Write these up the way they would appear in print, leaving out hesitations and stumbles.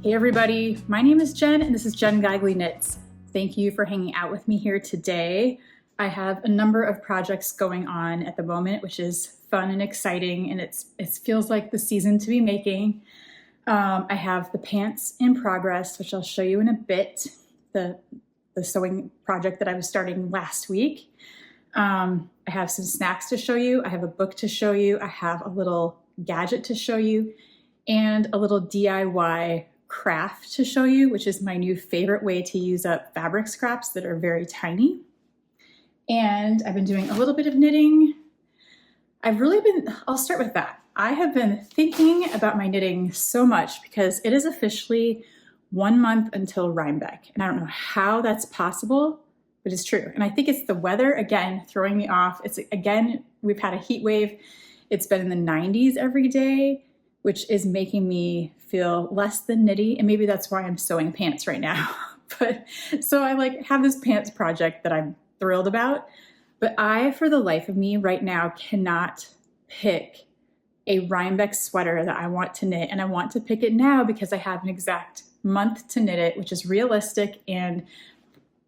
Hey everybody, my name is Jen and this is Jen Geigley Knits. Thank you for hanging out with me here today. I have a number of projects going on at the moment, which is fun and exciting, and it feels like the season to be making. I have the pants in progress, which I'll show you in a bit, the sewing project that I was starting last week. I have some snacks to show you. I have a book to show you. I have a little gadget to show you and a little DIY craft to show you, which is my new favorite way to use up fabric scraps that are very tiny. And I've been doing a little bit of knitting. I'll start with that. I have been thinking about my knitting so much because it is officially 1 month until Rhinebeck. And I don't know how that's possible, but it's true. And I think it's the weather, again, throwing me off. We've had a heat wave. It's been in the 90s every day, which is making me feel less than knitty. And maybe that's why I'm sewing pants right now. But so I have this pants project that I'm thrilled about, but I, for the life of me right now, cannot pick a Rhinebeck sweater that I want to knit. And I want to pick it now because I have an exact month to knit it, which is realistic and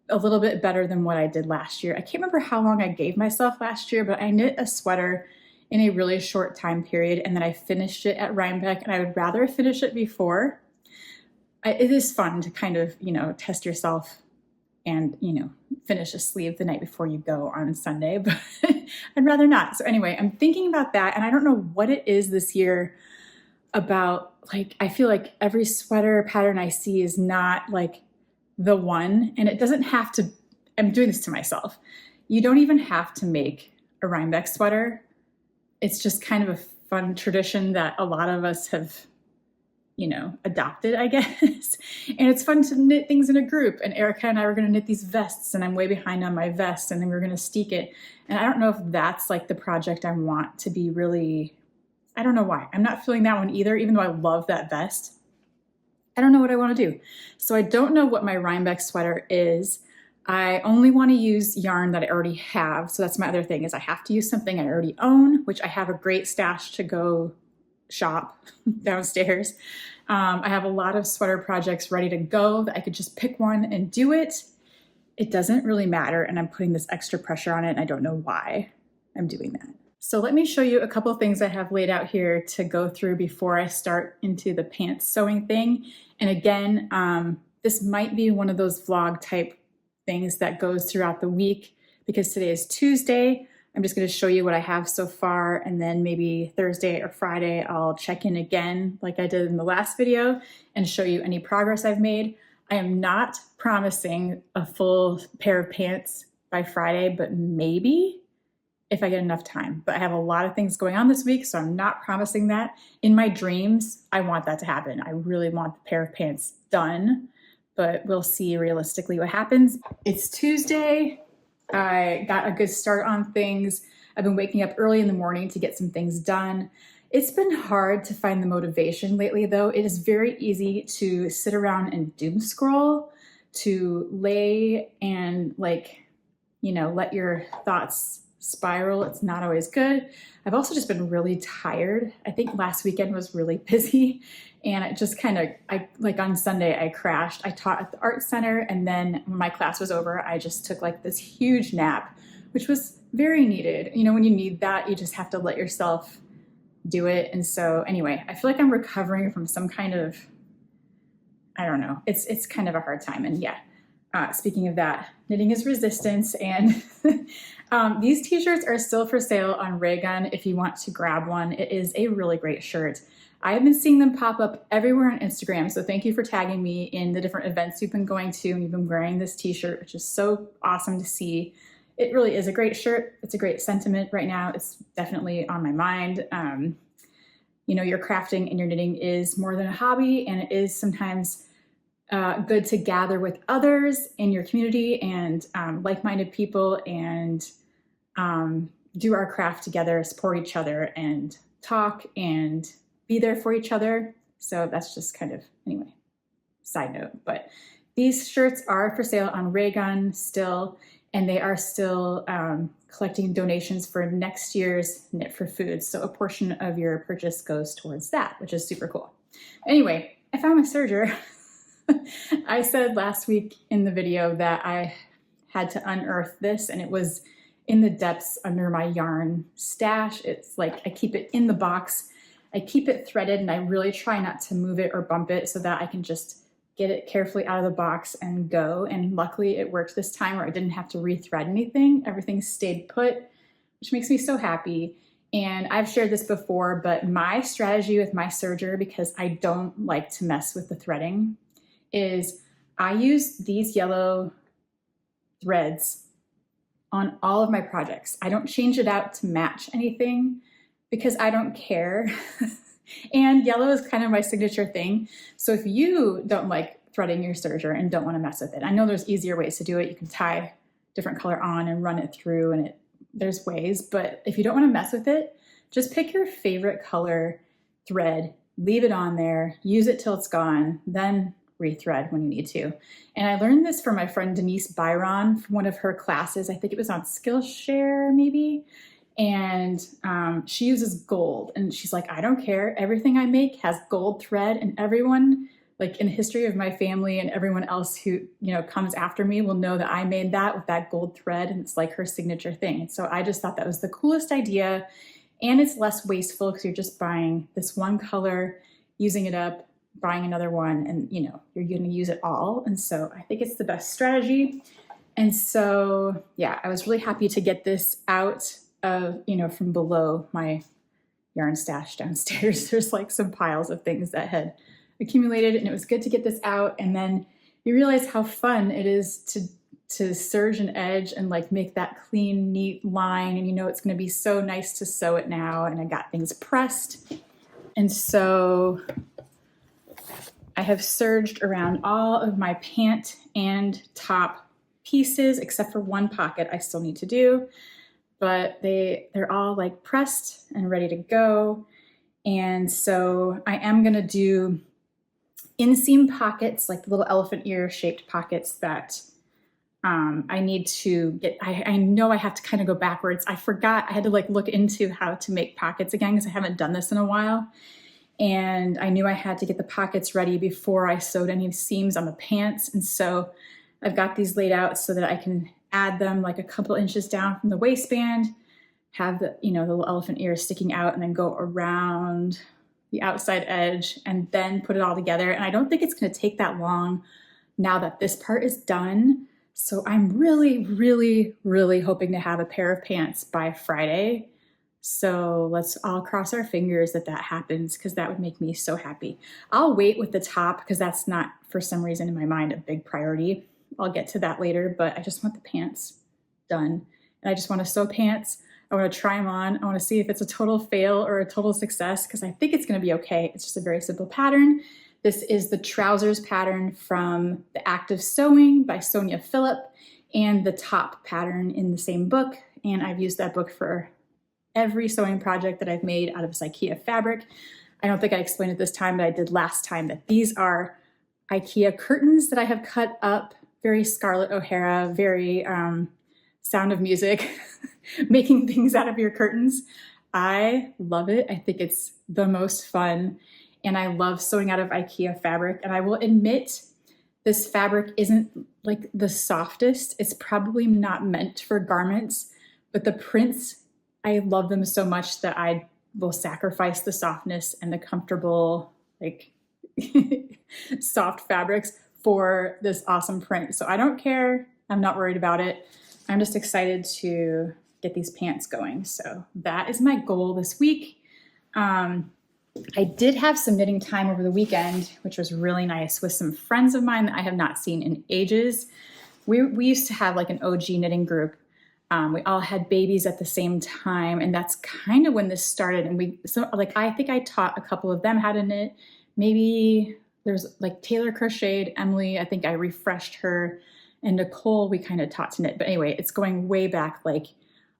a little bit better than what I did last year. I can't remember how long I gave myself last year, but I knit a sweater in a really short time period, and then I finished it at Rhinebeck, and I would rather finish it before. It is fun to kind of, test yourself and, finish a sleeve the night before you go on Sunday, but I'd rather not. So anyway, I'm thinking about that, and I don't know what it is this year about, I feel like every sweater pattern I see is not the one, and it doesn't have to, I'm doing this to myself. You don't even have to make a Rhinebeck sweater. It's just kind of a fun tradition that a lot of us have, adopted, I guess. And it's fun to knit things in a group. And Erica and I were going to knit these vests, and I'm way behind on my vest, and then we're going to steek it. And I don't know if that's the project I want to be really, I don't know why. I'm not feeling that one either, even though I love that vest. I don't know what I want to do. So I don't know what my Rhinebeck sweater is. I only want to use yarn that I already have. So that's my other thing, is I have to use something I already own, which I have a great stash to go shop downstairs. I have a lot of sweater projects ready to go that I could just pick one and do it. It doesn't really matter, and I'm putting this extra pressure on it, and I don't know why I'm doing that. So let me show you a couple of things I have laid out here to go through before I start into the pants sewing thing. And again, this might be one of those vlog type things that goes throughout the week, because today is Tuesday. I'm just going to show you what I have so far, and then maybe Thursday or Friday I'll check in again like I did in the last video and show you any progress I've made. I am not promising a full pair of pants by Friday, but maybe if I get enough time. But I have a lot of things going on this week, so I'm not promising that. In my dreams, I want that to happen. I really want the pair of pants done, but we'll see realistically what happens. It's Tuesday. I got a good start on things. I've been waking up early in the morning to get some things done. It's been hard to find the motivation lately, though. It is very easy to sit around and doom scroll, to lay and let your thoughts spiral. It's not always good. I've also just been really tired. I think last weekend was really busy, and it just on Sunday I crashed. I taught at the art center, and then when my class was over, I just took this huge nap, which was very needed. When you need that, you just have to let yourself do it. And so anyway, I feel like I'm recovering from some kind of, I don't know, it's kind of a hard time. And yeah, speaking of that, knitting is resistance, and these t-shirts are still for sale on Raygun if you want to grab one. It is a really great shirt. I have been seeing them pop up everywhere on Instagram, so thank you for tagging me in the different events you've been going to, and you've been wearing this t-shirt, which is so awesome to see. It really is a great shirt. It's a great sentiment right now. It's definitely on my mind. Your crafting and your knitting is more than a hobby, and it is sometimes good to gather with others in your community and like-minded people and do our craft together, support each other, and talk and be there for each other. So that's just anyway, side note. But these shirts are for sale on Raygun still, and they are still collecting donations for next year's Knit for Food. So a portion of your purchase goes towards that, which is super cool. Anyway, I found my serger. I said last week in the video that I had to unearth this, and it was in the depths under my yarn stash. It's like I keep it in the box, I keep it threaded, and I really try not to move it or bump it so that I can just get it carefully out of the box and go. And luckily it worked this time where I didn't have to rethread anything. Everything stayed put, which makes me so happy. And I've shared this before, but my strategy with my serger, because I don't like to mess with the threading, is I use these yellow threads on all of my projects. I don't change it out to match anything because I don't care. And yellow is kind of my signature thing. So if you don't like threading your serger and don't want to mess with it, I know there's easier ways to do it. You can tie different color on and run it through, and there's ways. But if you don't want to mess with it, just pick your favorite color thread, leave it on there, use it till it's gone, then rethread when you need to. And I learned this from my friend Denise Byron from one of her classes. I think it was on Skillshare maybe. And she uses gold, and she's like, I don't care. Everything I make has gold thread, and everyone like in the history of my family and everyone else who, comes after me will know that I made that with that gold thread, and it's like her signature thing. So I just thought that was the coolest idea, and it's less wasteful because you're just buying this one color, using it up, buying another one, and you're going to use it all. And so I think it's the best strategy. And so, yeah, I was really happy to get this out of, from below my yarn stash downstairs. There's like some piles of things that had accumulated, and it was good to get this out. And then you realize how fun it is to serge an edge and like make that clean, neat line. And it's going to be so nice to sew it now. And I got things pressed. And so I have serged around all of my pant and top pieces, except for one pocket I still need to do. But they're all like pressed and ready to go. And so I am gonna do inseam pockets, like the little elephant ear shaped pockets that I need to get. I know I have to kind of go backwards. I forgot, I had to like look into how to make pockets again because I haven't done this in a while. And I knew I had to get the pockets ready before I sewed any seams on the pants. And so I've got these laid out so that I can add them like a couple inches down from the waistband, have the, the little elephant ears sticking out, and then go around the outside edge and then put it all together. And I don't think it's going to take that long now that this part is done. So I'm really, really, really hoping to have a pair of pants by Friday. So let's all cross our fingers that happens, because that would make me so happy. I'll wait with the top because that's not, for some reason in my mind, a big priority. I'll get to that later, but I just want the pants done. And I just want to sew pants. I want to try them on. I want to see if it's a total fail or a total success, because I think it's going to be okay. It's just a very simple pattern. This is the trousers pattern from The Act of Sewing by Sonia Phillip, and the top pattern in the same book. And I've used that book for every sewing project that I've made out of this IKEA fabric. I don't think I explained it this time, but I did last time, that these are IKEA curtains that I have cut up. Very Scarlett O'Hara, very Sound of Music, making things out of your curtains. I love it. I think it's the most fun. And I love sewing out of IKEA fabric. And I will admit, this fabric isn't like the softest. It's probably not meant for garments, but the prints, I love them so much that I will sacrifice the softness and the comfortable, like soft fabrics for this awesome print. So I don't care. I'm not worried about it. I'm just excited to get these pants going. So that is my goal this week. I did have some knitting time over the weekend, which was really nice, with some friends of mine that I have not seen in ages. We used to have like an OG knitting group. We all had babies at the same time, and that's kind of when this started. And I think I taught a couple of them how to knit. Maybe there's like Taylor crocheted, Emily, I think I refreshed her, and Nicole we kind of taught to knit. But anyway, it's going way back, like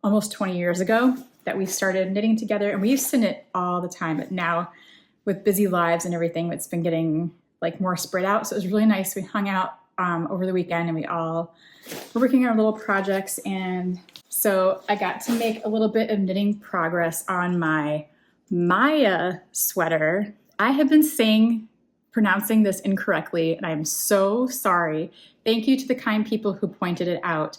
almost 20 years ago that we started knitting together, and we used to knit all the time. But now with busy lives and everything, it's been getting like more spread out. So it was really nice. We hung out over the weekend, and we all were working on little projects. And so I got to make a little bit of knitting progress on my Maja sweater. I have been saying pronouncing this incorrectly, and I'm so sorry. Thank you to the kind people who pointed it out.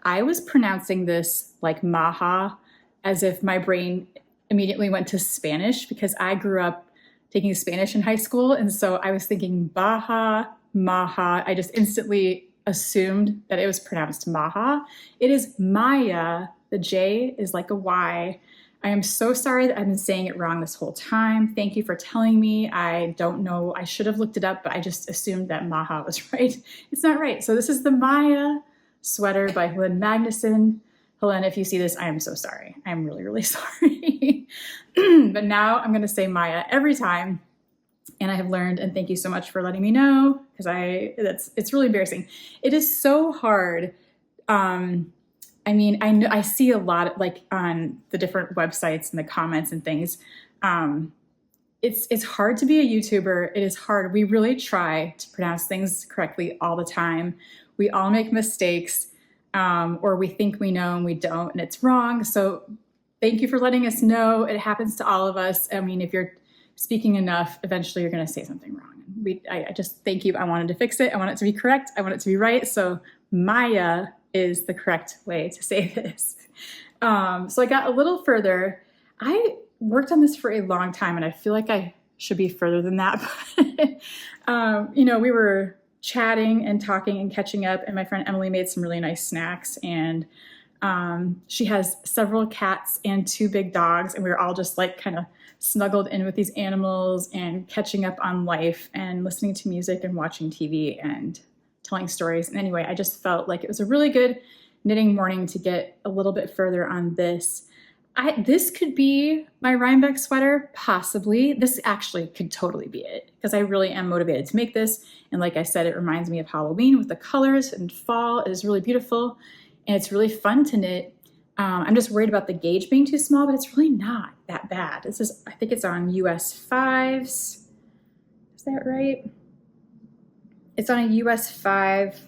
I was pronouncing this like Maja, as if my brain immediately went to Spanish because I grew up taking Spanish in high school. And so I was thinking Baja, Maja. I just instantly assumed that it was pronounced Maja. It is Maja. The J is like a Y. I am so sorry that I've been saying it wrong this whole time. Thank you for telling me. I don't know. I should have looked it up, but I just assumed that Maja was right. It's not right. So this is the Maja sweater by Hélène Magnússon. Hélène, if you see this, I am so sorry. I'm really, really sorry. But now I'm going to say Maja every time. And I have learned, and thank you so much for letting me know, because it's really embarrassing. It is so hard. I mean, I see a lot like on the different websites and the comments and things. It's hard to be a YouTuber. It is hard. We really try to pronounce things correctly all the time. We all make mistakes, or we think we know and we don't, and it's wrong. So thank you for letting us know. It happens to all of us. I mean, if you're speaking enough, eventually you're going to say something wrong. I just thank you. I wanted to fix it. I want it to be correct. I want it to be right. So Maja is the correct way to say this. So I got a little further. I worked on this for a long time, and I feel like I should be further than that. You know, we were chatting and talking and catching up, and my friend Emily made some really nice snacks, and she has several cats and 2 big dogs, and we were all just like kind of snuggled in with these animals and catching up on life and listening to music and watching TV and telling stories. And anyway, I just felt like it was a really good knitting morning to get a little bit further on this. This could be my Rhinebeck sweater, possibly. This actually could totally be it, because I really am motivated to make this. And like I said, it reminds me of Halloween with the colors and fall. It is really beautiful, and it's really fun to knit. I'm just worried about the gauge being too small, but it's really not that bad. This is, I think it's on US 5s. Is that right? It's on a US 5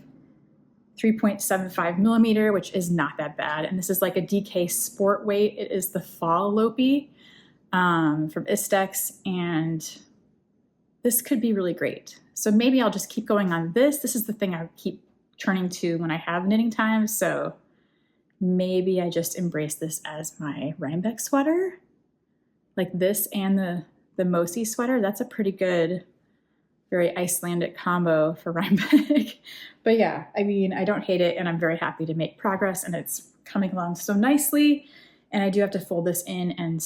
3.75 millimeter, which is not that bad. And this is like a DK sport weight. It is the Fall Lopi from Istex, and this could be really great. So maybe I'll just keep going on this. This is the thing I keep turning to when I have knitting time. So maybe I just embrace this as my Rhinebeck sweater, like this and the Mosi sweater. That's a pretty good, very Icelandic combo for Rhinebeck. But yeah, I mean, I don't hate it, and I'm very happy to make progress, and it's coming along so nicely. And I do have to fold this in and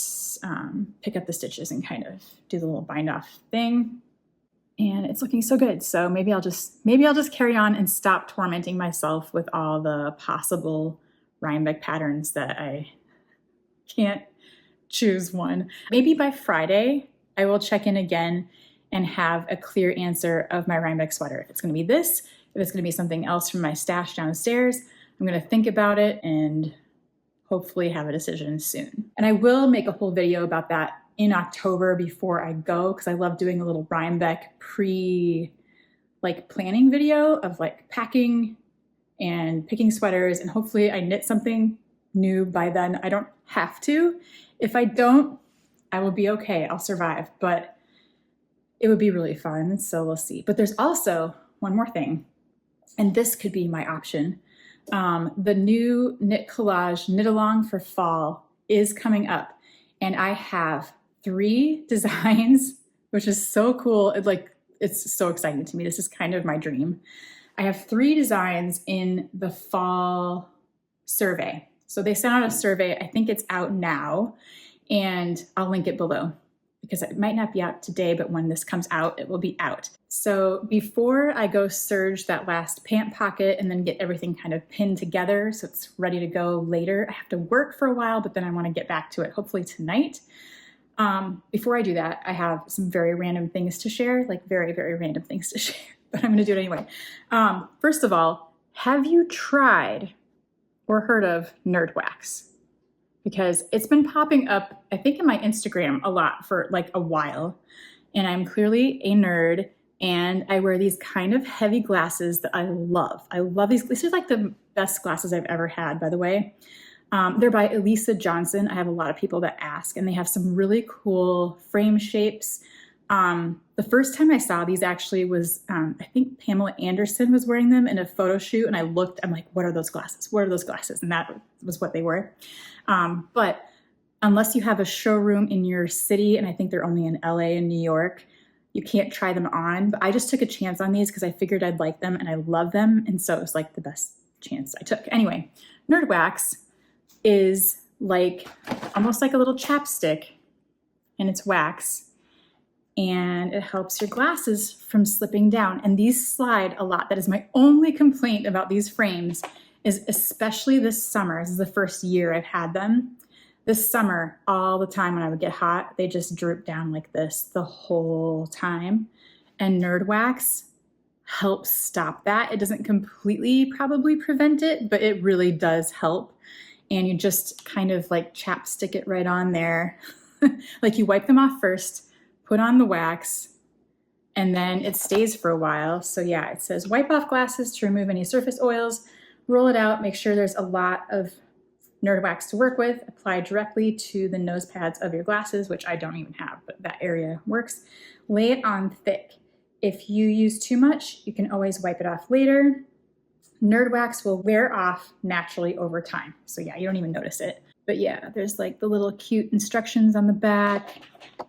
pick up the stitches and kind of do the little bind off thing. And it's looking so good. So maybe I'll just carry on and stop tormenting myself with all the possible Rhinebeck patterns that I can't choose one. Maybe by Friday, I will check in again and have a clear answer of my Rhinebeck sweater. If it's going to be this, if it's going to be something else from my stash downstairs, I'm going to think about it and hopefully have a decision soon. And I will make a whole video about that in October before I go, because I love doing a little Rhinebeck planning video of like packing and picking sweaters, and hopefully I knit something new by then. I don't have to. If I don't, I will be okay. I'll survive, but it would be really fun. So we'll see. But there's also one more thing, and this could be my option. The new Knit Collage Knit Along for fall is coming up, and I have 3 designs, which is so cool. It's so exciting to me. This is kind of my dream. I have 3 designs in the fall survey. So they sent out a survey. I think it's out now, and I'll link it below because it might not be out today, but when this comes out, it will be out. So before I go serge that last pant pocket and then get everything kind of pinned together so it's ready to go later, I have to work for a while, but then I want to get back to it hopefully tonight. Before I do that, I have some very random things to share, like very, very random things to share, but I'm going to do it anyway. First of all, have you tried or heard of Nerd Wax? Because it's been popping up, I think, in my Instagram a lot for like a while. And I'm clearly a nerd, and I wear these kind of heavy glasses that I love. I love these. These are like the best glasses I've ever had, by the way. They're by Elisa Johnson. I have a lot of people that ask, and they have some really cool frame shapes. The first time I saw these actually was, I think Pamela Anderson was wearing them in a photo shoot, and I looked, I'm like, what are those glasses? What are those glasses? And that was what they were. But unless you have a showroom in your city, and I think they're only in LA and New York, you can't try them on. But I just took a chance on these because I figured I'd like them and I love them. And so it was like the best chance I took. Anyway, Nerd Wax is like almost like a little chapstick, and it's wax, and it helps your glasses from slipping down. And these slide a lot. That is my only complaint about these frames, is especially this summer. This is the first year I've had them. This summer, all the time when I would get hot, they just droop down like this the whole time. And Nerd Wax helps stop that. It doesn't completely probably prevent it, but it really does help. And you just kind of like chapstick it right on there. Like you wipe them off first, put on the wax, and then it stays for a while. So yeah, it says wipe off glasses to remove any surface oils, roll it out, make sure there's a lot of Nerd Wax to work with, apply directly to the nose pads of your glasses, which I don't even have, but that area works. Lay it on thick. If you use too much, you can always wipe it off later. Nerd Wax will wear off naturally over time. So yeah, you don't even notice it. But yeah, there's like the little cute instructions on the back.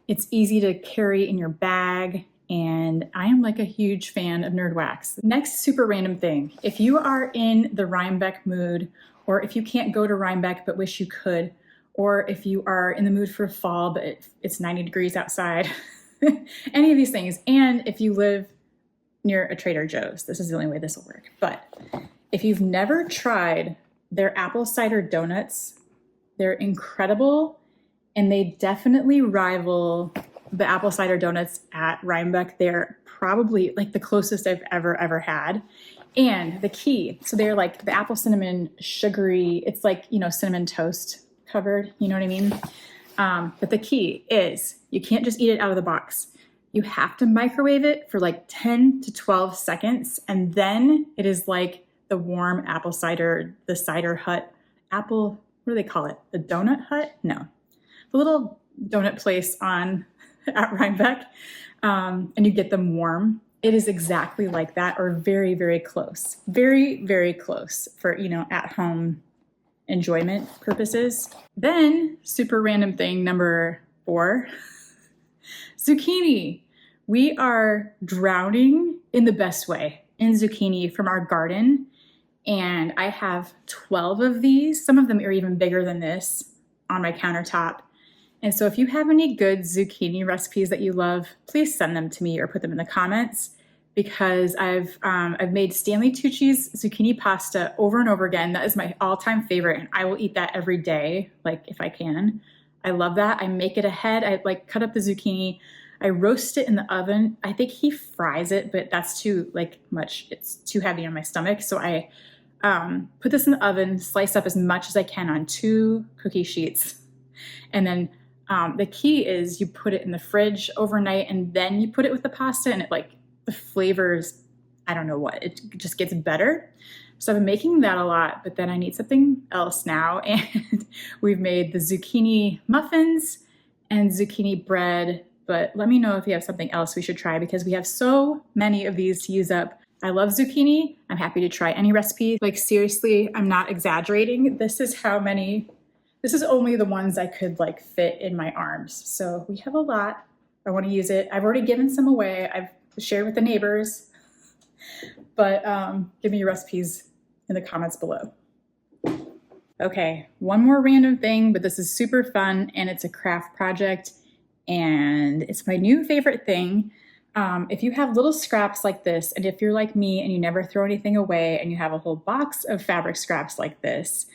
It's easy to carry in your bag. And I am like a huge fan of Nerd Wax. Next super random thing. If you are in the Rhinebeck mood, or if you can't go to Rhinebeck but wish you could, or if you are in the mood for fall but it's 90 degrees outside, any of these things, and if you live near a Trader Joe's, this is the only way this will work. But if you've never tried their apple cider donuts, they're incredible, and they definitely rival the apple cider donuts at Rhinebeck. They're probably like the closest I've ever had. And the key, so they're like the apple cinnamon sugary, it's like, you know, cinnamon toast covered, you know what I mean? But the key is you can't just eat it out of the box. You have to microwave it for like 10 to 12 seconds. And then it is like the warm apple cider, the cider hut, apple, what do they call it? The donut hut? No, the little donut place at Rhinebeck. And you get them warm. It is exactly like that, or very, very close. Very, very close for, you know, at home enjoyment purposes. Then super random thing number 4, zucchini. We are drowning in the best way in zucchini from our garden. And I have 12 of these. Some of them are even bigger than this on my countertop. And so if you have any good zucchini recipes that you love, please send them to me or put them in the comments, because I've made Stanley Tucci's zucchini pasta over and over again. That is my all-time favorite, and I will eat that every day, like if I can. I love that. I make it ahead. I like cut up the zucchini. I roast it in the oven. I think he fries it, but that's too much. It's too heavy on my stomach. So I put this in the oven, slice up as much as I can on 2 cookie sheets, and then the key is you put it in the fridge overnight, and then you put it with the pasta, and it the flavors, I don't know what, it just gets better. So I've been making that a lot, but then I need something else now. And we've made the zucchini muffins and zucchini bread, but let me know if you have something else we should try, because we have so many of these to use up. I love zucchini. I'm happy to try any recipe. Like seriously, I'm not exaggerating. This is only the ones I could fit in my arms. So we have a lot. I want to use it. I've already given some away. I've shared with the neighbors, but give me your recipes in the comments below. Okay, one more random thing, but this is super fun, and it's a craft project, and it's my new favorite thing. If you have little scraps like this, and if you're like me and you never throw anything away and you have a whole box of fabric scraps like this,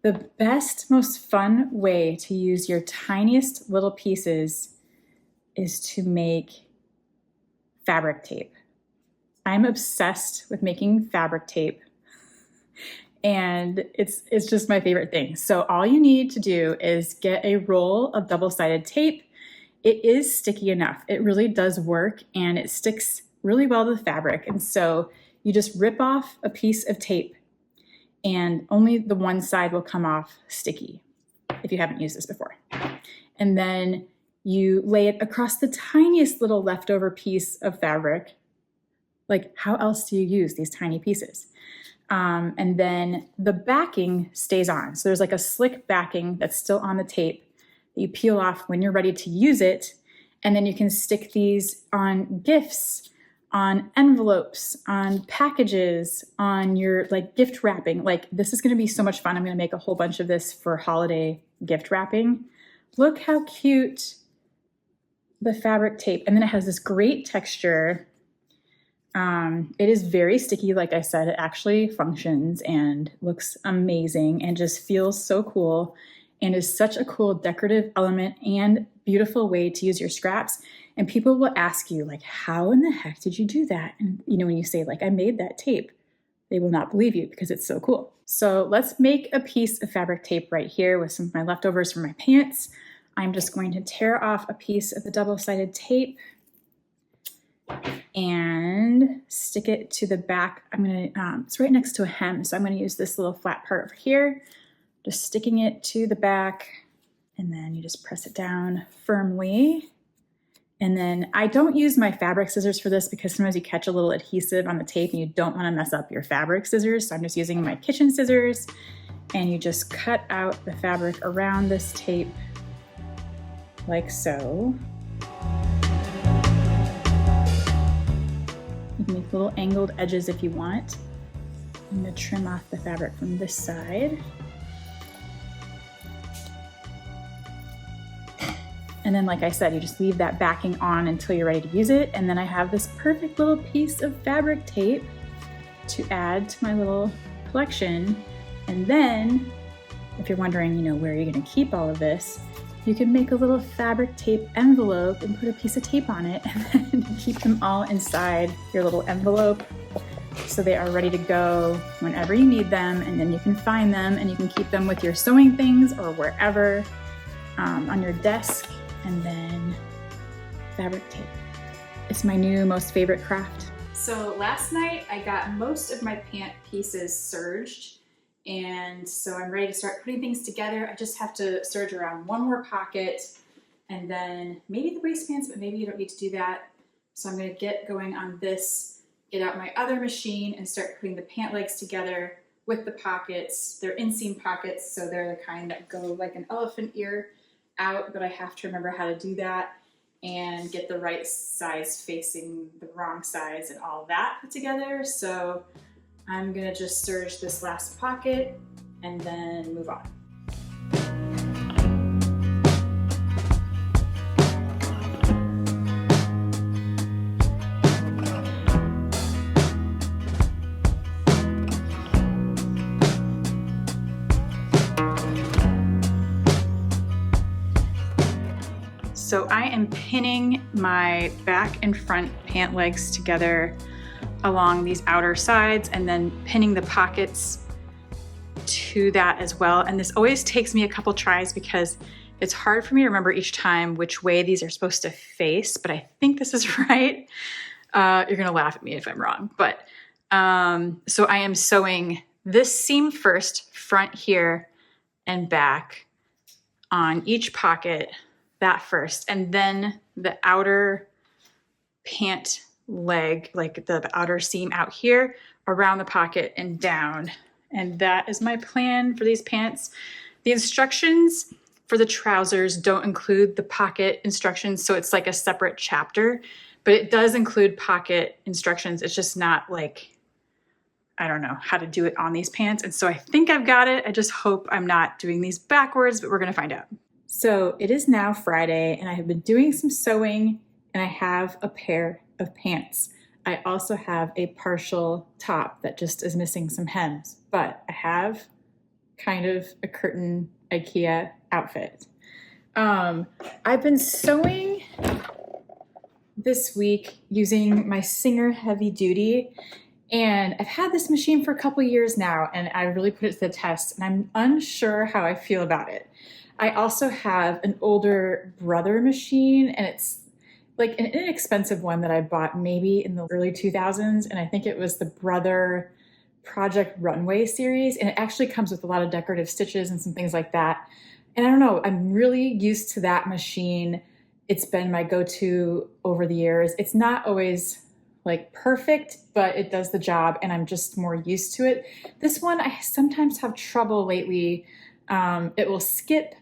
the best, most fun way to use your tiniest little pieces is to make fabric tape. I'm obsessed with making fabric tape, and it's just my favorite thing. So all you need to do is get a roll of double-sided tape. It is sticky enough. It really does work, and it sticks really well to the fabric. And so you just rip off a piece of tape, and only the one side will come off sticky if you haven't used this before. And then You lay it across the tiniest little leftover piece of fabric. Like, how else do you use these tiny pieces? And then the backing stays on. So there's like a slick backing that's still on the tape that you peel off when you're ready to use it. And then you can stick these on gifts, on envelopes, on packages, on your like gift wrapping. Like, this is gonna be so much fun. I'm gonna make a whole bunch of this for holiday gift wrapping. Look how cute the fabric tape. And then it has this great texture. It is very sticky. Like I said, it actually functions and looks amazing and just feels so cool and is such a cool decorative element and beautiful way to use your scraps. And people will ask you, like, how in the heck did you do that? And you know, when you say like, I made that tape, they will not believe you because it's so cool. So let's make a piece of fabric tape right here with some of my leftovers from my pants. I'm just going to tear off a piece of the double-sided tape and stick it to the back. I'm gonna, it's right next to a hem, so I'm gonna use this little flat part over here, just sticking it to the back, and then you just press it down firmly. And then I don't use my fabric scissors for this because sometimes you catch a little adhesive on the tape and you don't wanna mess up your fabric scissors, so I'm just using my kitchen scissors, and you just cut out the fabric around this tape like so. You can make little angled edges if you want. I'm going to trim off the fabric from this side. And then, like I said, you just leave that backing on until you're ready to use it. And then I have this perfect little piece of fabric tape to add to my little collection. And then, if you're wondering, you know, where are you going to keep all of this? You can make a little fabric tape envelope and put a piece of tape on it and then keep them all inside your little envelope so they are ready to go whenever you need them, and then you can find them and you can keep them with your sewing things or wherever, on your desk. And then fabric tape. It's my new most favorite craft. So last night I got most of my pant pieces serged. And so I'm ready to start putting things together. I just have to serge around one more pocket and then maybe the waistbands, but maybe you don't need to do that. So I'm gonna get going on this, get out my other machine and start putting the pant legs together with the pockets. They're inseam pockets, so they're the kind that go like an elephant ear out, but I have to remember how to do that and get the right size facing the wrong size and all that put together. So I'm gonna just serge this last pocket and then move on. So I am pinning my back and front pant legs together along these outer sides and then pinning the pockets to that as well. And this always takes me a couple tries because it's hard for me to remember each time which way these are supposed to face, but I think this is right. You're gonna laugh at me if I'm wrong, but so I am sewing this seam first, front here and back on each pocket, that first, and then the outer pant leg, like the outer seam out here around the pocket and down. And that is my plan for these pants. The instructions for the trousers don't include the pocket instructions, so it's like a separate chapter, but it does include pocket instructions. It's just not like, I don't know how to do it on these pants. And so I think I've got it. I just hope I'm not doing these backwards, but we're gonna find out. So it is now Friday and I have been doing some sewing and I have a pair of pants. I also have a partial top that just is missing some hems, but I have kind of a curtain IKEA outfit. I've been sewing this week using my Singer Heavy Duty, and I've had this machine for a couple years now and I really put it to the test and I'm unsure how I feel about it. I also have an older brother machine and it's like an inexpensive one that I bought maybe in the early 2000s. And I think it was the Brother Project Runway series. And it actually comes with a lot of decorative stitches and some things like that. And I don't know, I'm really used to that machine it's been my go-to over the years. It's not always like perfect, but it does the job and I'm just more used to it. This one, I sometimes have trouble lately. It will skip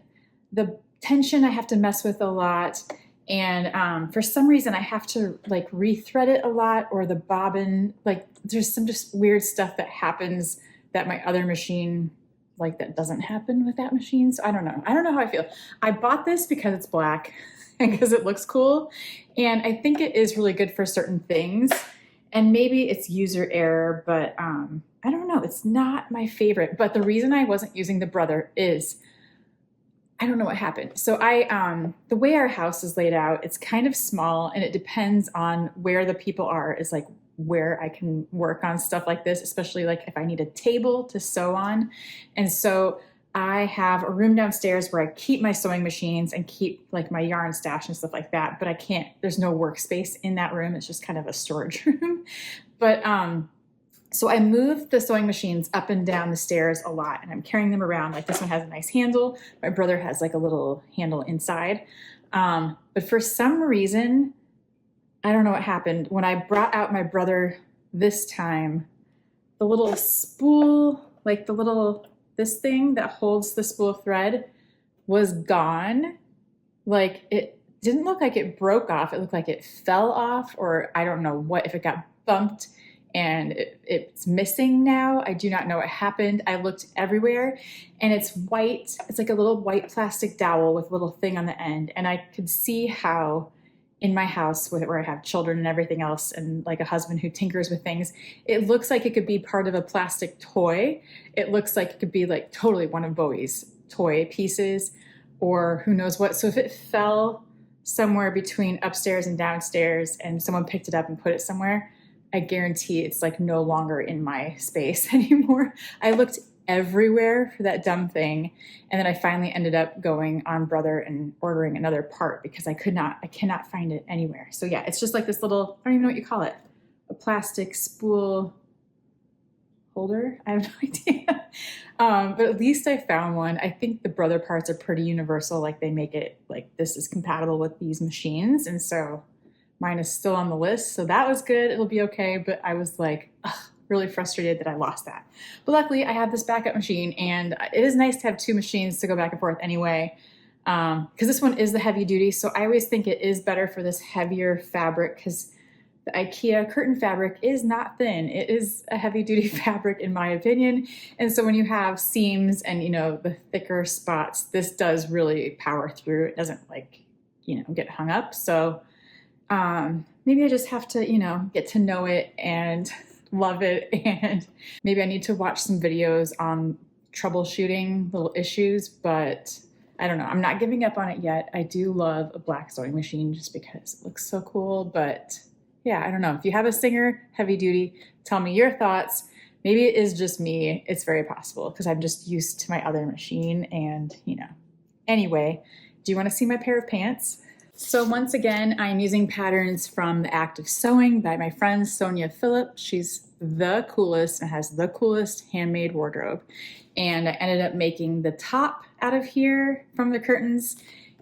the tension I have to mess with a lot. And for some reason I have to like rethread it a lot, or the bobbin, like there's some just weird stuff that happens that my other machine, like that doesn't happen with that machine. So I don't know. I don't know how I feel. I bought this because it's black and because it looks cool. And I think it is really good for certain things. And maybe it's user error, but I don't know. It's not my favorite. But the reason I wasn't using the Brother is I don't know what happened. So the way our house is laid out, it's kind of small and it depends on where the people are, is like where I can work on stuff like this, especially like if I need a table to sew on. And so I have a room downstairs where I keep my sewing machines and keep like my yarn stash and stuff like that. But I can't, there's no workspace in that room. It's just kind of a storage room. But so I moved the sewing machines up and down the stairs a lot and I'm carrying them around. Like this one has a nice handle. My brother has like a little handle inside. But for some reason, I don't know what happened. When I brought out my brother this time, the little spool, like the little, this thing that holds the spool of thread was gone. Like it didn't look like it broke off. It looked like it fell off, or I don't know what, if it got bumped and it's missing now. I do not know what happened. I looked everywhere and it's white. It's like a little white plastic dowel with a little thing on the end. And I could see how in my house where I have children and everything else and like a husband who tinkers with things, it looks like it could be part of a plastic toy. It looks like it could be like totally one of Bowie's toy pieces or who knows what. So if it fell somewhere between upstairs and downstairs and someone picked it up and put it somewhere, I guarantee it's like no longer in my space anymore. I looked everywhere for that dumb thing. And then I finally ended up going on Brother and ordering another part because I cannot find it anywhere. So yeah, it's just like this little, I don't even know what you call it, a plastic spool holder. I have no idea. But at least I found one. I think the Brother parts are pretty universal. Like they make it like this is compatible with these machines. And so mine is still on the list. So that was good. It'll be okay. But I was like, ugh, really frustrated that I lost that. But luckily I have this backup machine and it is nice to have two machines to go back and forth anyway. Because this one is the heavy duty. So I always think it is better for this heavier fabric because the IKEA curtain fabric is not thin. It is a heavy duty fabric in my opinion. And so when you have seams and you know, the thicker spots, this does really power through. It doesn't like, you know, get hung up. So maybe I just have to, you know, get to know it and love it. And maybe I need to watch some videos on troubleshooting little issues, but I don't know. I'm not giving up on it yet. I do love a black sewing machine just because it looks so cool. But yeah, I don't know. If you have a Singer heavy duty, tell me your thoughts. Maybe it is just me. It's very possible because I'm just used to my other machine and, you know. Anyway, do you want to see my pair of pants? So once again, I'm using patterns from The Act of Sewing by my friend Sonia Phillip. She's the coolest and has the coolest handmade wardrobe. And I ended up making the top out of here from the curtains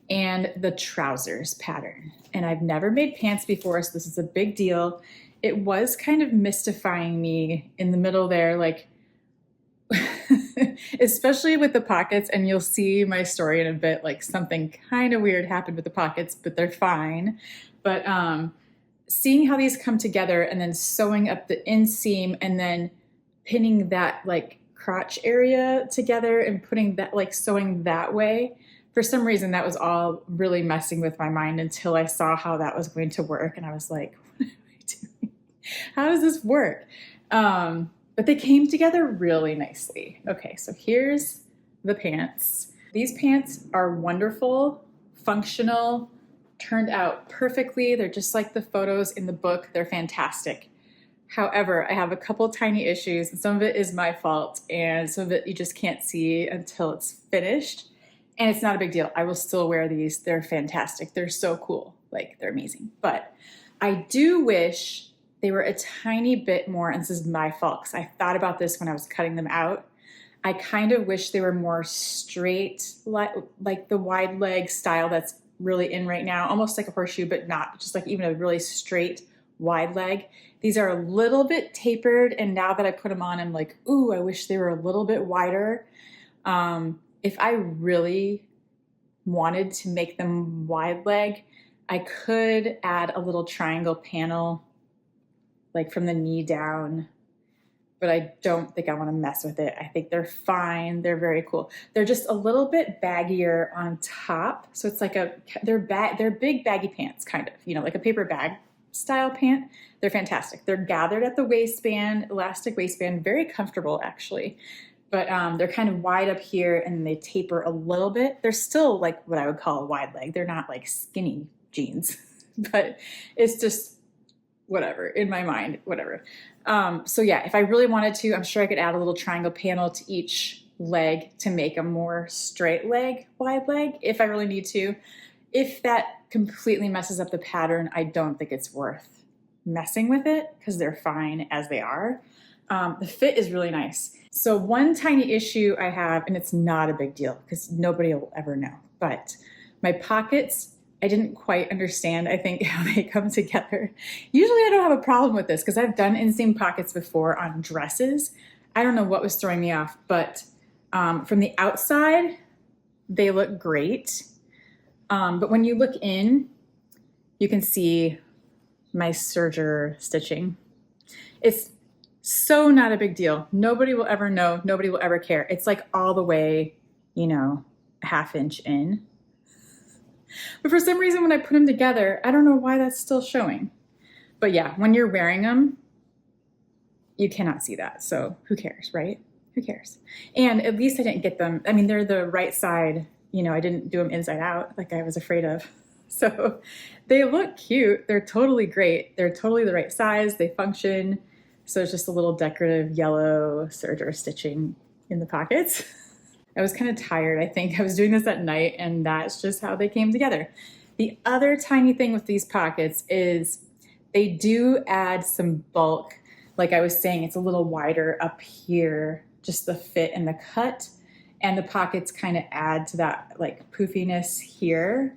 and the trousers pattern. And I've never made pants before, so this is a big deal. It was kind of mystifying me in the middle there, like, especially with the pockets, and you'll see my story in a bit, like something kind of weird happened with the pockets, but they're fine. But seeing how these come together and then sewing up the inseam and then pinning that like crotch area together and putting that, like sewing that way, for some reason that was all really messing with my mind until I saw how that was going to work. And I was like, what am I doing? How does this work? But they came together really nicely. Okay, so here's the pants. These pants are wonderful, functional, turned out perfectly. They're just like the photos in the book. They're fantastic. However, I have a couple tiny issues, and some of it is my fault, and some of it you just can't see until it's finished. And it's not a big deal. I will still wear these. They're fantastic. They're so cool. Like, they're amazing. But I do wish they were a tiny bit more, and this is my fault because I thought about this when I was cutting them out. I kind of wish they were more straight, like the wide leg style that's really in right now, almost like a horseshoe, but not, just like even a really straight wide leg. These are a little bit tapered, and now that I put them on, I'm like, ooh, I wish they were a little bit wider. If I really wanted to make them wide leg, I could add a little triangle panel like from the knee down, but I don't think I want to mess with it. I think they're fine. They're very cool. They're just a little bit baggier on top. So it's like they're big baggy pants, kind of, you know, like a paper bag style pant. They're fantastic. They're gathered at the waistband, elastic waistband, very comfortable actually. But they're kind of wide up here and they taper a little bit. They're still like what I would call a wide leg. They're not like skinny jeans, but it's just whatever in my mind, whatever. So yeah, if I really wanted to, I'm sure I could add a little triangle panel to each leg to make a more straight leg, wide leg, if I really need to. If that completely messes up the pattern, I don't think it's worth messing with it because they're fine as they are. The fit is really nice. So one tiny issue I have, and it's not a big deal because nobody will ever know, but my pockets, I didn't quite understand, I think, how they come together. Usually I don't have a problem with this because I've done inseam pockets before on dresses. I don't know what was throwing me off, but from the outside, they look great. But when you look in, you can see my serger stitching. It's so not a big deal. Nobody will ever know. Nobody will ever care. It's like all the way, you know, a ½ inch in. But for some reason, when I put them together, I don't know why that's still showing. But yeah, when you're wearing them, you cannot see that. So who cares, right? Who cares? And at least I didn't get them. I mean, they're the right side. You know, I didn't do them inside out like I was afraid of. So they look cute. They're totally great. They're totally the right size. They function. So it's just a little decorative yellow serger stitching in the pockets. I was kind of tired, I think. I was doing this at night, and that's just how they came together. The other tiny thing with these pockets is they do add some bulk. Like I was saying, it's a little wider up here, just the fit and the cut. And the pockets kind of add to that like poofiness here.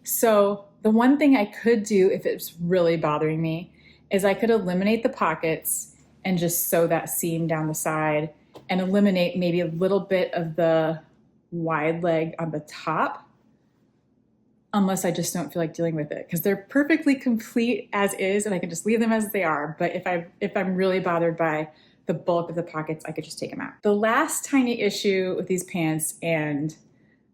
So the one thing I could do if it's really bothering me is I could eliminate the pockets and just sew that seam down the side and eliminate maybe a little bit of the wide leg on the top, unless I just don't feel like dealing with it, because they're perfectly complete as is and I can just leave them as they are. But if I'm really bothered by the bulk of the pockets, I could just take them out. The last tiny issue with these pants, and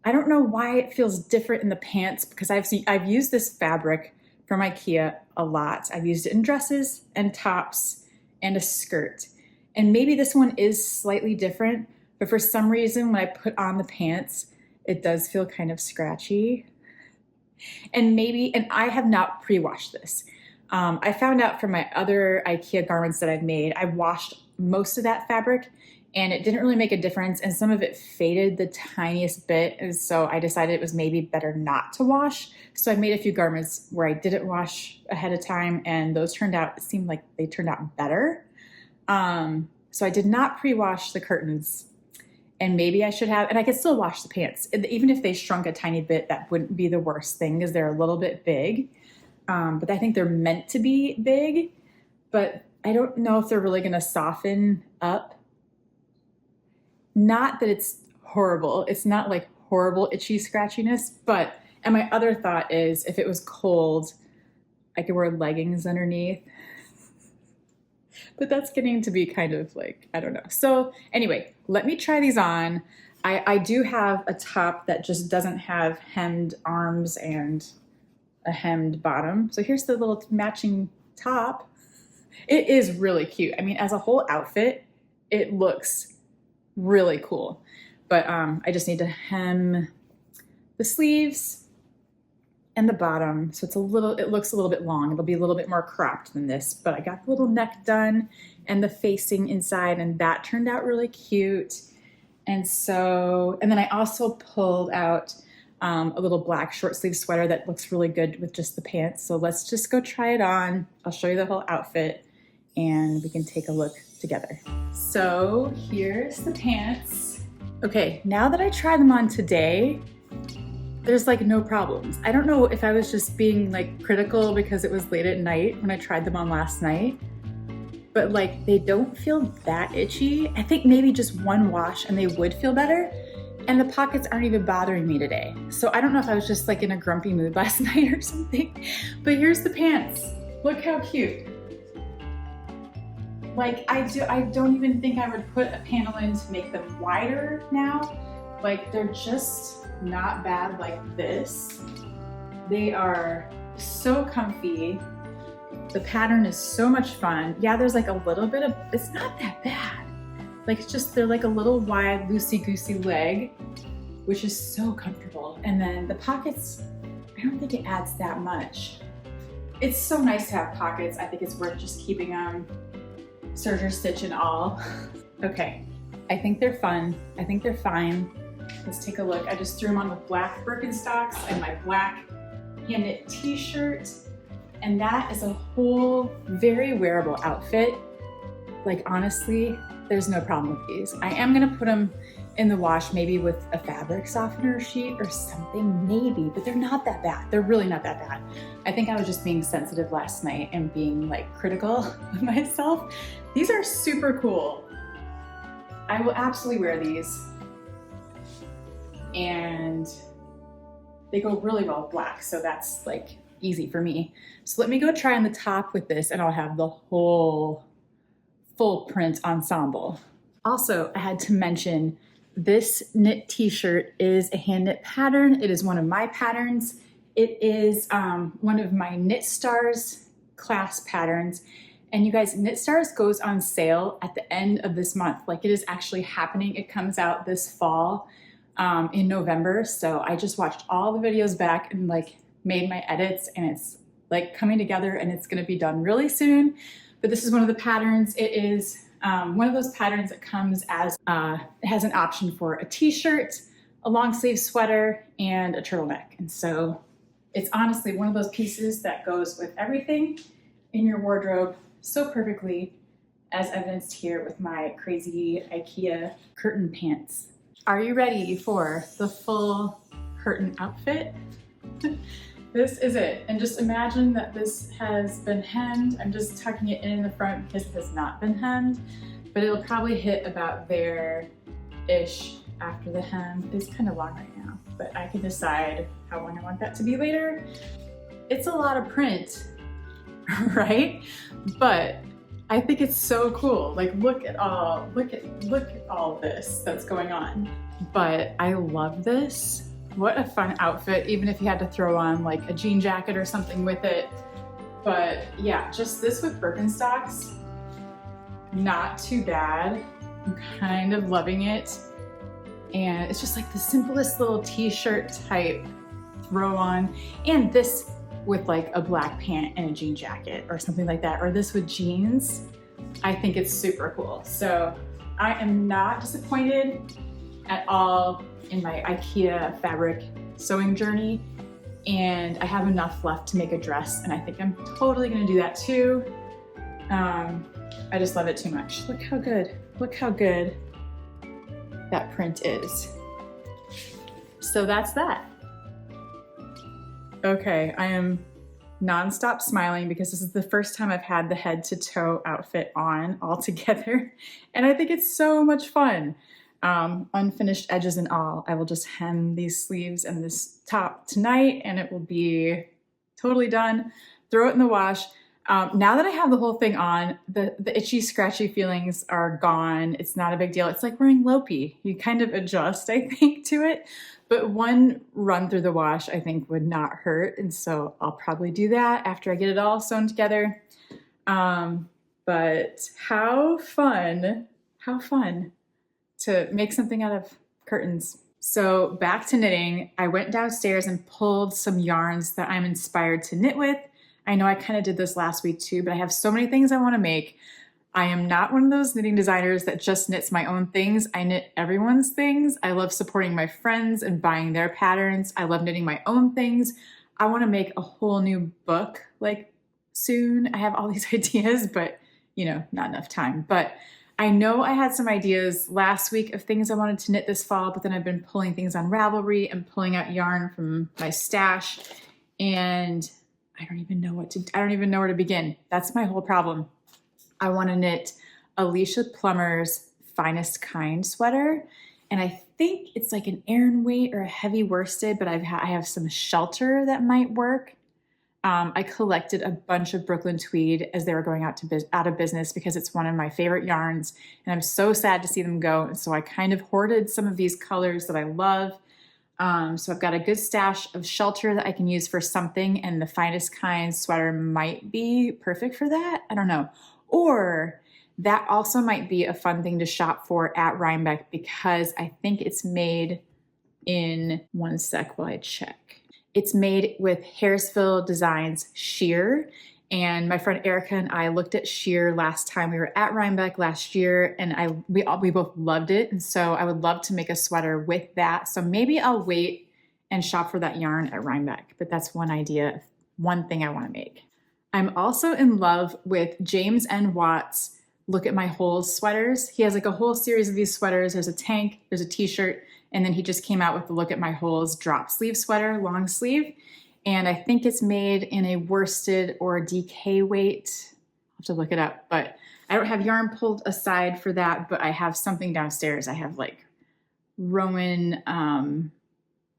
I don't know why it feels different in the pants, because I've used this fabric from IKEA a lot. I've used it in dresses and tops and a skirt. And maybe this one is slightly different, but for some reason when I put on the pants, it does feel kind of scratchy. And I have not pre-washed this. I found out from my other IKEA garments that I've made, I washed most of that fabric and it didn't really make a difference, and some of it faded the tiniest bit, and so I decided it was maybe better not to wash. So I made a few garments where I didn't wash ahead of time, and those it seemed like they turned out better. So I did not pre-wash the curtains, and maybe I should have, and I could still wash the pants. Even if they shrunk a tiny bit, that wouldn't be the worst thing because they're a little bit big. But I think they're meant to be big, but I don't know if they're really going to soften up. Not that it's horrible. It's not like horrible itchy scratchiness, but, and my other thought is if it was cold, I could wear leggings underneath. But that's getting to be kind of like, I don't know. So anyway, let me try these on. I do have a top that just doesn't have hemmed arms and a hemmed bottom. So here's the little matching top. It is really cute. I mean, as a whole outfit, it looks really cool. But I just need to hem the sleeves and the bottom. So it looks a little bit long. It'll be a little bit more cropped than this, but I got the little neck done and the facing inside, and that turned out really cute. And then I also pulled out a little black short sleeve sweater that looks really good with just the pants. So let's just go try it on. I'll show you the whole outfit and we can take a look together. So here's the pants. Okay, now that I tried them on today, there's like no problems. I don't know if I was just being like critical because it was late at night when I tried them on last night, but like they don't feel that itchy. I think maybe just one wash and they would feel better. And the pockets aren't even bothering me today. So I don't know if I was just like in a grumpy mood last night or something, but here's the pants. Look how cute. Like I don't even think I would put a panel in to make them wider now. Like they're just not bad like this. They are so comfy. The pattern is so much fun. Yeah, there's like a little bit of, it's not that bad. Like it's just, they're like a little wide, loosey-goosey leg, which is so comfortable. And then the pockets, I don't think it adds that much. It's so nice to have pockets. I think it's worth just keeping them. Serger stitch and all. Okay, I think they're fun. I think they're fine. Let's take a look. I just threw them on with black Birkenstocks and my black hand knit t-shirt. And that is a whole very wearable outfit. Like honestly, there's no problem with these. I am gonna put them in the wash, maybe with a fabric softener sheet or something, maybe, but they're not that bad. They're really not that bad. I think I was just being sensitive last night and being like critical of myself. These are super cool. I will absolutely wear these. And they go really well with black, so that's like easy for me. So let me go try on the top with this and I'll have the whole full print ensemble. Also, I had to mention this knit t-shirt is a hand knit pattern. It is one of my patterns. It is one of my Knit Stars class patterns. And you guys, Knit Stars goes on sale at the end of this month. Like it is actually happening. It comes out this fall in November. So I just watched all the videos back and like made my edits and it's like coming together and it's gonna be done really soon. But this is one of the patterns. It is one of those patterns that comes as, it has an option for a t-shirt, a long sleeve sweater, and a turtleneck. And so it's honestly one of those pieces that goes with everything in your wardrobe so perfectly, as evidenced here with my crazy IKEA curtain pants. Are you ready for the full curtain outfit? This is it. And just imagine that this has been hemmed. I'm just tucking it in the front because it has not been hemmed, but it'll probably hit about there-ish after the hem. It's kind of long right now, but I can decide how long I want that to be later. It's a lot of print, right? But I think it's so cool. Like look at all this that's going on. But I love this. What a fun outfit, even if you had to throw on like a jean jacket or something with it. But yeah, just this with Birkenstocks, not too bad. I'm kind of loving it. And it's just like the simplest little t-shirt type throw on. And this with like a black pant and a jean jacket or something like that, or this with jeans. I think it's super cool. So I am not disappointed at all in my IKEA fabric sewing journey, and I have enough left to make a dress, and I think I'm totally gonna do that too. I just love it too much. Look how good that print is. So that's that. Okay, I am nonstop smiling because this is the first time I've had the head to toe outfit on all together, and I think it's so much fun. Unfinished edges and all. I will just hem these sleeves and this top tonight and it will be totally done. Throw it in the wash. Now that I have the whole thing on, the itchy, scratchy feelings are gone. It's not a big deal. It's like wearing Lopi. You kind of adjust, I think, to it. But one run through the wash, I think, would not hurt. And so I'll probably do that after I get it all sewn together. But how fun to make something out of curtains. So back to knitting, I went downstairs and pulled some yarns that I'm inspired to knit with. I know I kind of did this last week too, but I have so many things I want to make. I am not one of those knitting designers that just knits my own things. I knit everyone's things. I love supporting my friends and buying their patterns. I love knitting my own things. I want to make a whole new book like soon. I have all these ideas, but you know, not enough time. But I know I had some ideas last week of things I wanted to knit this fall, but then I've been pulling things on Ravelry and pulling out yarn from my stash, and I don't even know where to begin. That's my whole problem. I want to knit Alicia Plummer's Finest Kind sweater, and I think it's like an Aran weight or a heavy worsted, but I have some shelter that might work. I collected a bunch of Brooklyn tweed as they were going out of business because it's one of my favorite yarns, and I'm so sad to see them go. And so I kind of hoarded some of these colors that I love. So I've got a good stash of shelter that I can use for something, and the Finest Kind sweater might be perfect for that. I don't know. Or that also might be a fun thing to shop for at Rhinebeck because I think it's made in, one sec while I check. It's made with Harrisville Designs sheer, and my friend Erica and I looked at sheer last time we were at Rhinebeck last year, and we both loved it, and so I would love to make a sweater with that. So maybe I'll wait and shop for that yarn at Rhinebeck, but that's one idea, one thing I want to make. I'm also in love with James N. Watt's Look at My Holes sweaters. He has like a whole series of these sweaters. There's a tank, there's a t-shirt, and then he just came out with the Look at My Holes drop sleeve sweater, long sleeve. And I think it's made in a worsted or a DK weight. I'll have to look it up, but I don't have yarn pulled aside for that, but I have something downstairs. I have like Rowan,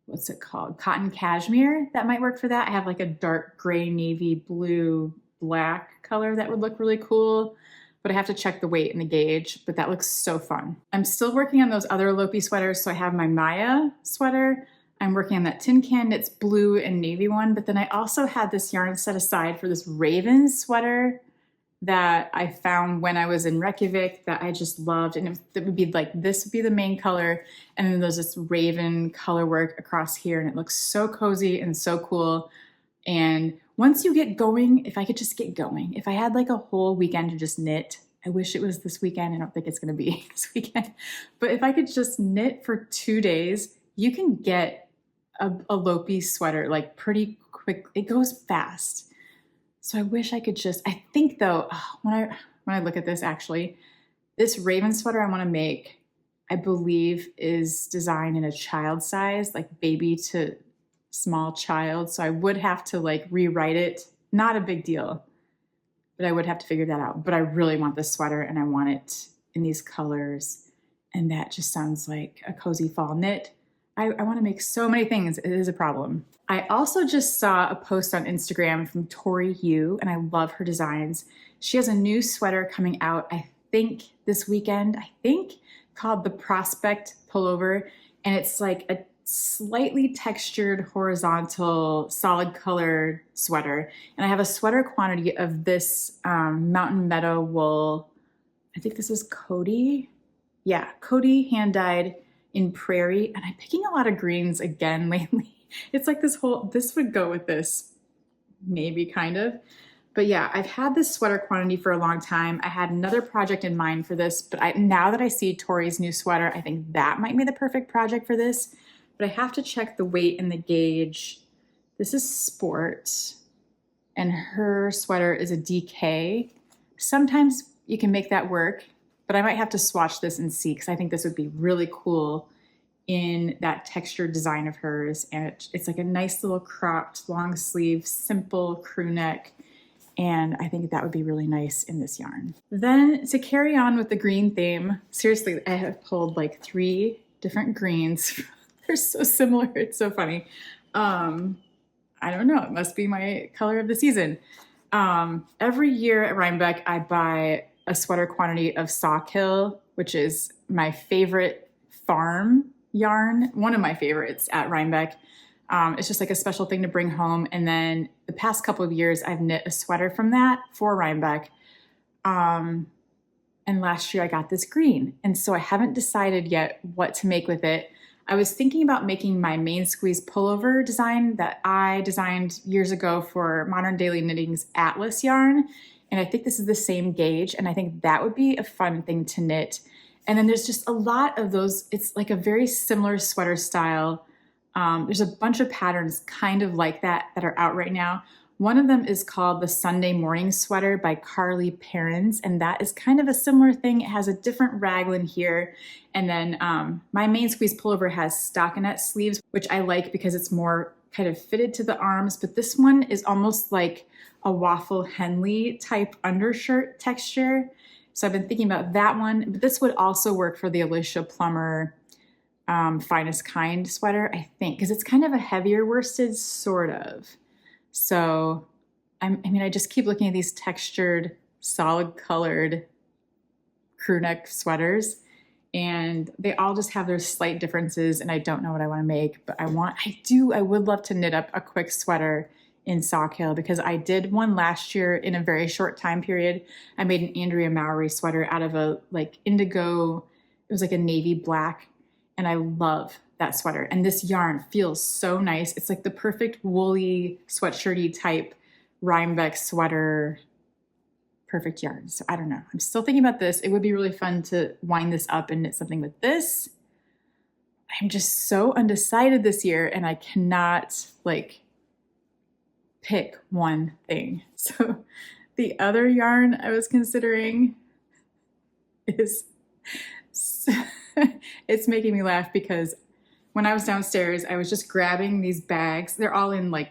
what's it called? Cotton cashmere that might work for that. I have like a dark gray, navy, blue, black color that would look really cool. But I have to check the weight and the gauge, but that looks so fun. I'm still working on those other Lopi sweaters. So I have my Maja sweater. I'm working on that Tin Can Knits blue and navy one, but then I also had this yarn set aside for this Raven sweater that I found when I was in Reykjavik that I just loved. And it would be like, this would be the main color. And then there's this Raven color work across here, and it looks so cozy and so cool. And once you get going, if I could just get going, if I had like a whole weekend to just knit, I wish it was this weekend. I don't think it's going to be this weekend, but if I could just knit for 2 days, you can get a Lopi sweater like pretty quick. It goes fast. So I wish I could I think though, when I look at this, actually, this Raven sweater I want to make, I believe is designed in a child size, like baby to small child. So I would have to like rewrite it. Not a big deal, but I would have to figure that out. But I really want this sweater, and I want it in these colors. And that just sounds like a cozy fall knit. I want to make so many things. It is a problem. I also just saw a post on Instagram from Tori Yu, and I love her designs. She has a new sweater coming out, I think this weekend, called the Prospect Pullover. And it's like a slightly textured horizontal solid color sweater, and I have a sweater quantity of this Mountain Meadow wool. I think this is Cody hand dyed in prairie, and I'm picking a lot of greens again lately. It's like this would go with this, maybe, kind of. But yeah, I've had this sweater quantity for a long time. I had another project in mind for this, but now that I see Tori's new sweater, I think that might be the perfect project for this. But I have to check the weight and the gauge. This is Sport, and her sweater is a DK. Sometimes you can make that work, but I might have to swatch this and see, because I think this would be really cool in that textured design of hers. And it's like a nice little cropped long sleeve, simple crew neck. And I think that would be really nice in this yarn. Then to carry on with the green theme, seriously, I have pulled like 3 different greens. They're so similar. It's so funny. I don't know. It must be my color of the season. Every year at Rhinebeck, I buy a sweater quantity of Sawkill, which is my favorite farm yarn. One of my favorites at Rhinebeck. It's just like a special thing to bring home. And then the past couple of years, I've knit a sweater from that for Rhinebeck. And last year I got this green. And so I haven't decided yet what to make with it. I was thinking about making my main squeeze pullover design that I designed years ago for Modern Daily Knitting's Atlas yarn. And I think this is the same gauge. And I think that would be a fun thing to knit. And then there's just a lot of those. It's like a very similar sweater style. There's a bunch of patterns kind of like that are out right now. One of them is called the Sunday Morning Sweater by Carly Perrins, and that is kind of a similar thing. It has a different raglan here. And then my main squeeze pullover has stockinette sleeves, which I like because it's more kind of fitted to the arms, but this one is almost like a waffle Henley type undershirt texture. So I've been thinking about that one, but this would also work for the Alicia Plummer Finest Kind sweater, I think, because it's kind of a heavier worsted, sort of. So, I mean, I just keep looking at these textured, solid colored crew neck sweaters, and they all just have their slight differences, and I don't know what I want to make, but I would love to knit up a quick sweater in Fall KAL, because I did one last year in a very short time period. I made an Andrea Mowry sweater out of a like indigo, it was like a navy black, and I love that sweater. And this yarn feels so nice. It's like the perfect woolly, sweatshirty type Rhinebeck sweater, perfect yarn. So I don't know. I'm still thinking about this. It would be really fun to wind this up and knit something with this. I'm just so undecided this year, and I cannot like pick one thing. So the other yarn I was considering is, it's making me laugh because when I was downstairs, I was just grabbing these bags. They're all in like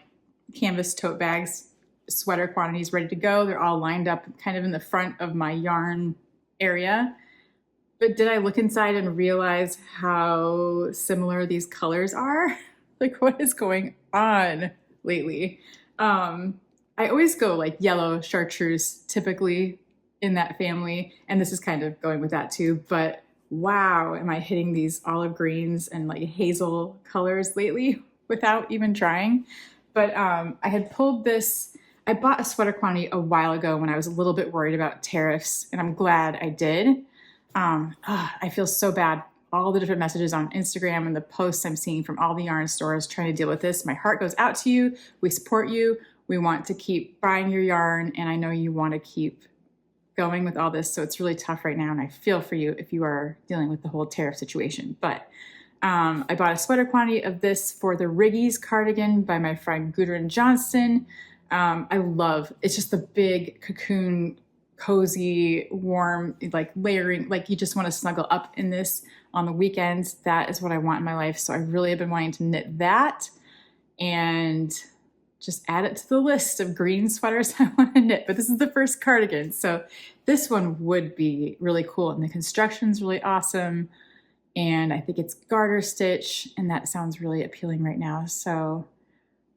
canvas tote bags, sweater quantities ready to go. They're all lined up kind of in the front of my yarn area. But did I look inside and realize how similar these colors are? Like, what is going on lately? I always go like yellow chartreuse, typically in that family. And this is kind of going with that too. But wow, am I hitting these olive greens and like hazel colors lately without even trying. But I had pulled this, I bought a sweater quantity a while ago when I was a little bit worried about tariffs, and I'm glad I did. I feel so bad. All the different messages on Instagram and the posts I'm seeing from all the yarn stores trying to deal with this. My heart goes out to you. We support you. We want to keep buying your yarn, and I know you want to keep going with all this. So it's really tough right now, and I feel for you if you are dealing with the whole tariff situation. But I bought a sweater quantity of this for the Riggies cardigan by my friend Gudrun Johnston. I love, it's just the big cocoon, cozy, warm, like layering, like you just want to snuggle up in this on the weekends. That is what I want in my life. So I really have been wanting to knit that and just add it to the list of green sweaters I want to knit. But this is the first cardigan. So this one would be really cool. And the construction's really awesome. And I think it's garter stitch, and that sounds really appealing right now. So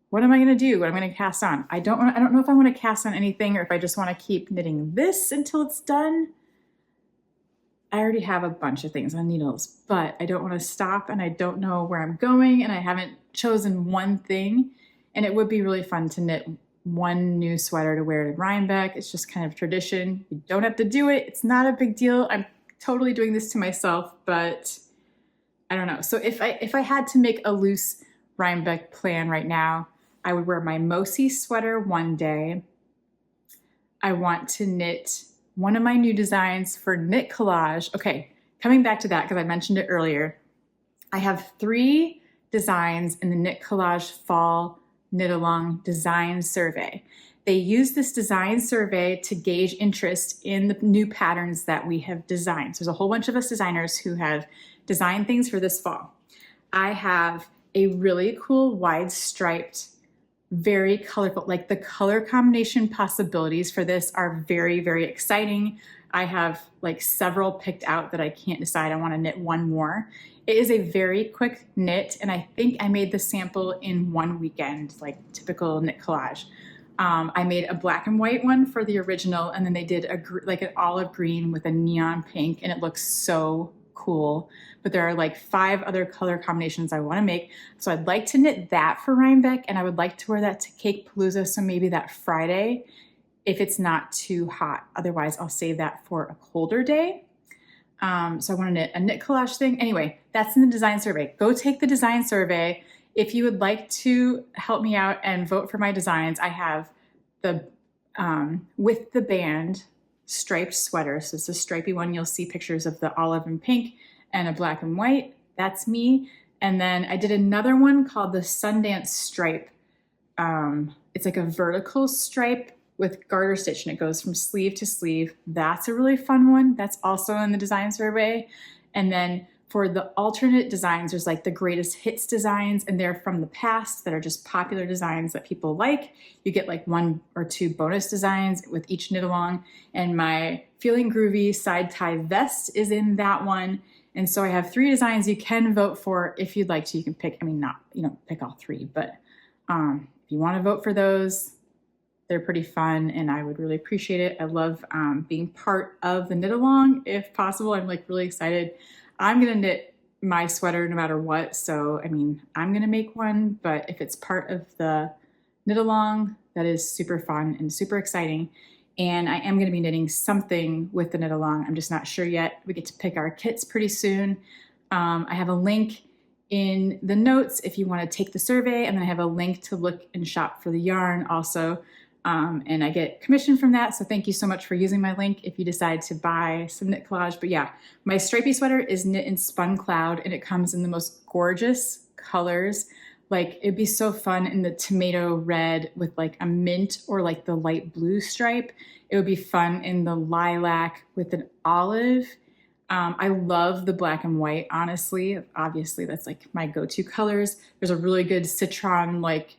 what am I going to do? What am I going to cast on? I don't know if I want to cast on anything or if I just want to keep knitting this until it's done. I already have a bunch of things on needles, but I don't want to stop, and I don't know where I'm going, and I haven't chosen one thing. And it would be really fun to knit one new sweater to wear to Rhinebeck. It's just kind of tradition. You don't have to do it. It's not a big deal. I'm totally doing this to myself, but I don't know. So if I had to make a loose Rhinebeck plan right now, I would wear my Mosi sweater one day. I want to knit one of my new designs for Knit Collage. Okay, coming back to that because I mentioned it earlier. I have 3 designs in the Knit Collage Fall Knit Along Design Survey. They use this design survey to gauge interest in the new patterns that we have designed. So there's a whole bunch of us designers who have designed things for this fall. I have a really cool wide striped, very colorful, like the color combination possibilities for this are very, very exciting. I have like several picked out that I can't decide. I want to knit one more. It is a very quick knit, and I think I made the sample in one weekend, like typical Knit Collage. I made a black and white one for the original, and then they did like an olive green with a neon pink, and it looks so cool. But there are like 5 other color combinations I want to make. So I'd like to knit that for Rhinebeck, and I would like to wear that to Cake Palooza, so maybe that Friday if it's not too hot. Otherwise, I'll save that for a colder day. So I want to knit a Knit Collage thing. Anyway, that's in the design survey. Go take the design survey. If you would like to help me out and vote for my designs, I have the with the band striped sweater. So it's a stripy one. You'll see pictures of the olive and pink and a black and white. That's me. And then I did another one called the Sundance Stripe it's like a vertical stripe with garter stitch, and it goes from sleeve to sleeve. That's a really fun one. That's also in the design survey. And then for the alternate designs, there's like the greatest hits designs, and they're from the past that are just popular designs that people like. You get like 1 or 2 bonus designs with each knit along. And my Feeling Groovy side tie vest is in that one. And so I have 3 designs you can vote for if you'd like to. You can pick, I mean, not, you know, pick all 3, but if you want to vote for those, they're pretty fun and I would really appreciate it. I love being part of the knit along if possible. I'm like really excited. I'm gonna knit my sweater no matter what. So, I mean, I'm gonna make one, but if it's part of the knit along, that is super fun and super exciting. And I am gonna be knitting something with the knit along. I'm just not sure yet. We get to pick our kits pretty soon. I have a link in the notes if you wanna take the survey, and then I have a link to look and shop for the yarn also. And I get commission from that. So thank you so much for using my link if you decide to buy some knit collage. But yeah, my stripy sweater is knit in Spun Cloud and it comes in the most gorgeous colors. Like it'd be so fun in the tomato red with like a mint or like the light blue stripe. It would be fun in the lilac with an olive. I love the black and white, honestly. Obviously, that's like my go-to colors. There's a really good citron like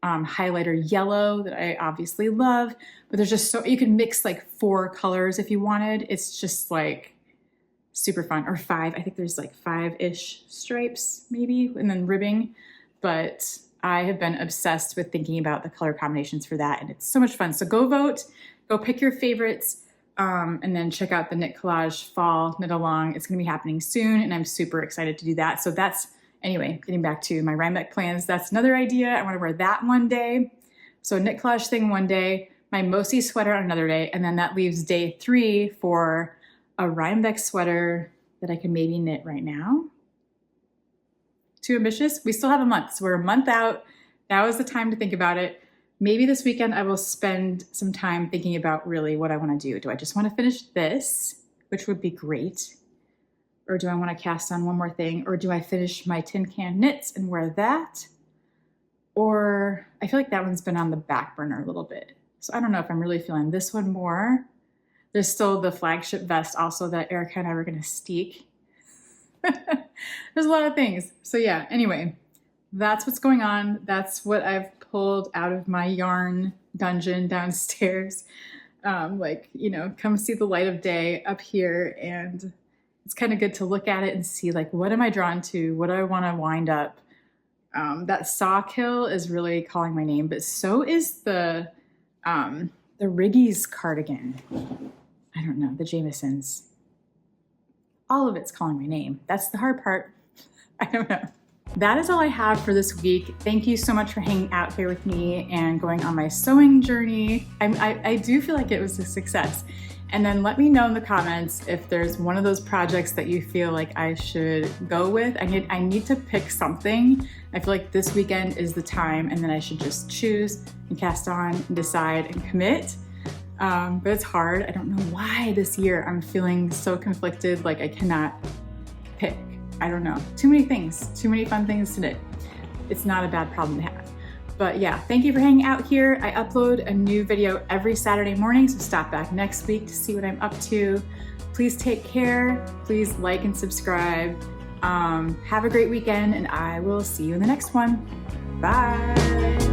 highlighter yellow that I obviously love, but there's just so, you can mix like 4 colors if you wanted. It's just like super fun, or 5. I think there's like 5-ish stripes maybe, and then ribbing. But I have been obsessed with thinking about the color combinations for that, and it's so much fun. So go vote, go pick your favorites, and then check out the Knit Collage Fall Knit Along. It's gonna be happening soon, and I'm super excited to do that. So that's, anyway, getting back to my Rhinebeck plans, that's another idea. I want to wear that one day. So knit collage thing one day, my Mosi sweater on another day, and then that leaves day 3 for a Rhinebeck sweater that I can maybe knit right now. Too ambitious? We still have a month, so we're a month out. Now is the time to think about it. Maybe this weekend I will spend some time thinking about really what I want to do. Do I just want to finish this, which would be great? Or do I want to cast on one more thing? Or do I finish my tin can knits and wear that? Or I feel like that one's been on the back burner a little bit. So I don't know if I'm really feeling this one more. There's still the flagship vest also that Erica and I were going to steek. There's a lot of things. So yeah, anyway, that's what's going on. That's what I've pulled out of my yarn dungeon downstairs. Like, you know, come see the light of day up here, and it's kind of good to look at it and see like, what am I drawn to? What do I want to wind up? That Sawkill is really calling my name, but so is the Riggies cardigan. I don't know, the Jamesons. All of it's calling my name. That's the hard part. I don't know. That is all I have for this week. Thank you so much for hanging out here with me and going on my sewing journey. I do feel like it was a success. And then let me know in the comments if there's one of those projects that you feel like I should go with. I need to pick something. I feel like this weekend is the time, and then I should just choose and cast on and decide and commit. But it's hard. I don't know why this year I'm feeling so conflicted, like I cannot pick. I don't know. Too many things, too many fun things to knit. It's not a bad problem to have. But yeah, thank you for hanging out here. I upload a new video every Saturday morning, so stop back next week to see what I'm up to. Please take care. Please like and subscribe. Have a great weekend, and I will see you in the next one. Bye.